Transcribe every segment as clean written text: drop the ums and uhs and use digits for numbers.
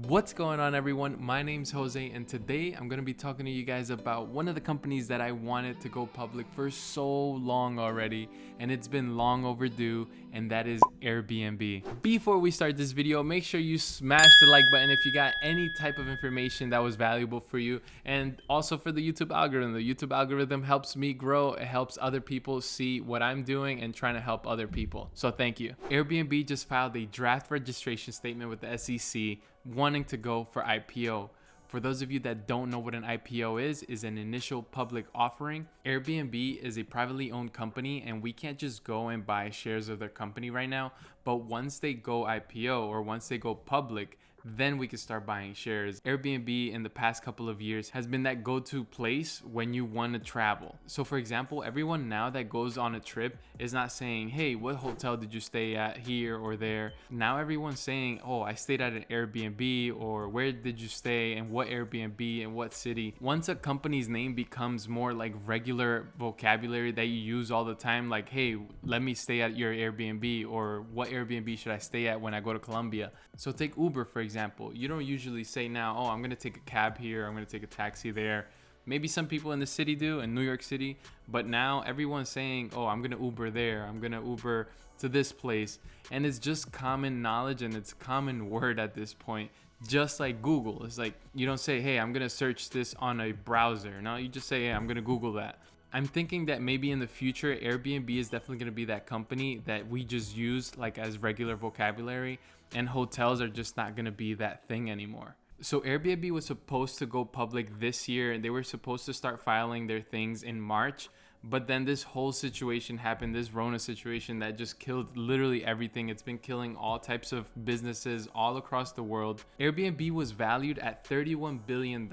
What's going on, everyone? My name's Jose, and today I'm going to be talking to you guys about one of the companies that I wanted to go public for so long already, and it's been long overdue, and that is Airbnb. Before we start this video, make sure you smash the like button if you got any type of information that was valuable for you, and also for the YouTube algorithm. The YouTube algorithm helps me grow. It helps other people see what I'm doing and trying to help other people. So thank you. Airbnb just filed a draft registration statement with the SEC wanting to go for IPO. For those of you that don't know what an IPO is an initial public offering. Airbnb is a privately owned company, and we can't just go and buy shares of their company right now. But once they go IPO or once they go public, then we can start buying shares. Airbnb in the past couple of years has been that go-to place when you want to travel. So for example, everyone now that goes on a trip is not saying, hey, what hotel did you stay at here or there? Now everyone's saying, oh, I stayed at an Airbnb, or where did you stay and what Airbnb and what city? Once a company's name becomes more like regular vocabulary that you use all the time, like, hey, let me stay at your Airbnb, or what Airbnb should I stay at when I go to Colombia? So take Uber, for example. You don't usually say now, oh, I'm going to take a cab here, I'm going to take a taxi there. Maybe some people in the city do, in New York City, but now everyone's saying, oh, I'm going to Uber there, I'm going to Uber to this place. And it's just common knowledge, and it's common word at this point. Just like Google, it's like you don't say, hey, I'm going to search this on a browser. No, you just say, hey, I'm going to Google that. I'm thinking that maybe in the future, Airbnb is definitely going to be that company that we just use like as regular vocabulary, and hotels are just not going to be that thing anymore. So Airbnb was supposed to go public this year, and they were supposed to start filing their things in March. But then this whole situation happened, this Rona situation that just killed literally everything. It's been killing all types of businesses all across the world. Airbnb was valued at $31 billion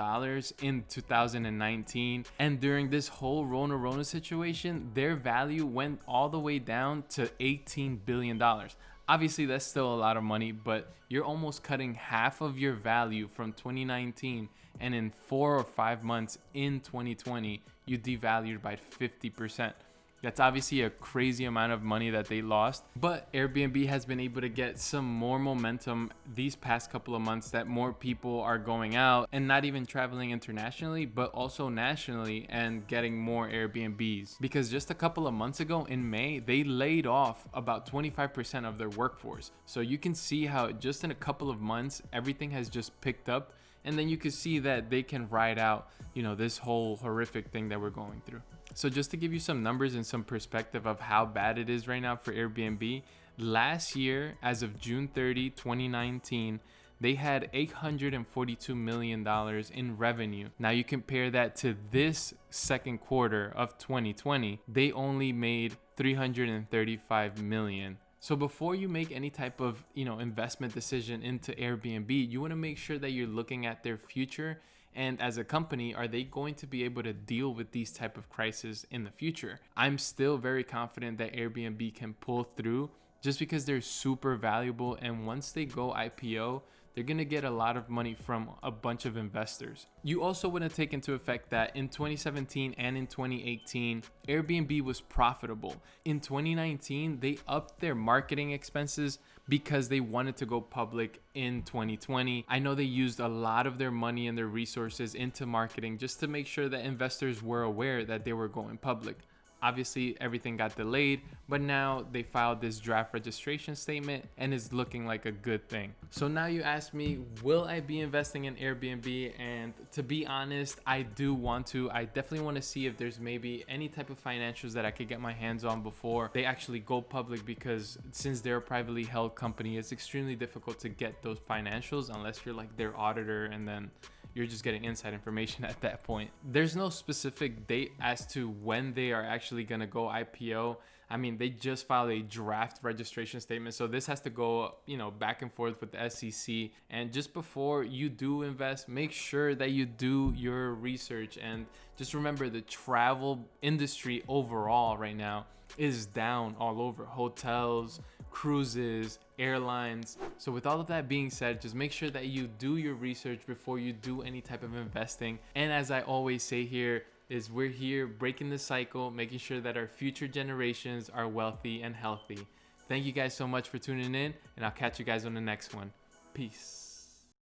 in 2019. And during this whole Rona situation, their value went all the way down to $18 billion. Obviously, that's still a lot of money, but you're almost cutting half of your value from 2019, and in 4 or 5 months in 2020, you devalued by 50%. That's obviously a crazy amount of money that they lost, but Airbnb has been able to get some more momentum these past couple of months, that more people are going out and not even traveling internationally, but also nationally, and getting more Airbnbs. Because just a couple of months ago in May, they laid off about 25% of their workforce. So you can see how just in a couple of months, everything has just picked up. And then you can see that they can ride out, this whole horrific thing that we're going through. So just to give you some numbers and some perspective of how bad it is right now for Airbnb, last year, as of June 30, 2019, they had $842 million in revenue. Now you compare that to this second quarter of 2020, they only made $335 million. So before you make any type of, investment decision into Airbnb, you want to make sure that you're looking at their future. And as a company, are they going to be able to deal with these type of crises in the future? I'm still very confident that Airbnb can pull through, just because they're super valuable. And once they go IPO, they're going to get a lot of money from a bunch of investors. You also want to take into effect that in 2017 and in 2018, Airbnb was profitable. In 2019, they upped their marketing expenses because they wanted to go public in 2020. I know they used a lot of their money and their resources into marketing just to make sure that investors were aware that they were going public. Obviously, everything got delayed, but now they filed this draft registration statement, and it's looking like a good thing. So now you ask me, will I be investing in Airbnb? And to be honest, I do want to. I definitely want to see if there's maybe any type of financials that I could get my hands on before they actually go public, because since they're a privately held company, it's extremely difficult to get those financials unless you're like their auditor, and then you're just getting inside information at that point. There's no specific date as to when they are actually going to go IPO. I mean, they just filed a draft registration statement, so this has to go, back and forth with the SEC. And just before you do invest, make sure that you do your research. And just remember, the travel industry overall right now is down all over. Hotels, cruises, airlines. So with all of that being said, just make sure that you do your research before you do any type of investing. And as I always say here, is we're here breaking the cycle, making sure that our future generations are wealthy and healthy. Thank you guys so much for tuning in, and I'll catch you guys on the next one. Peace.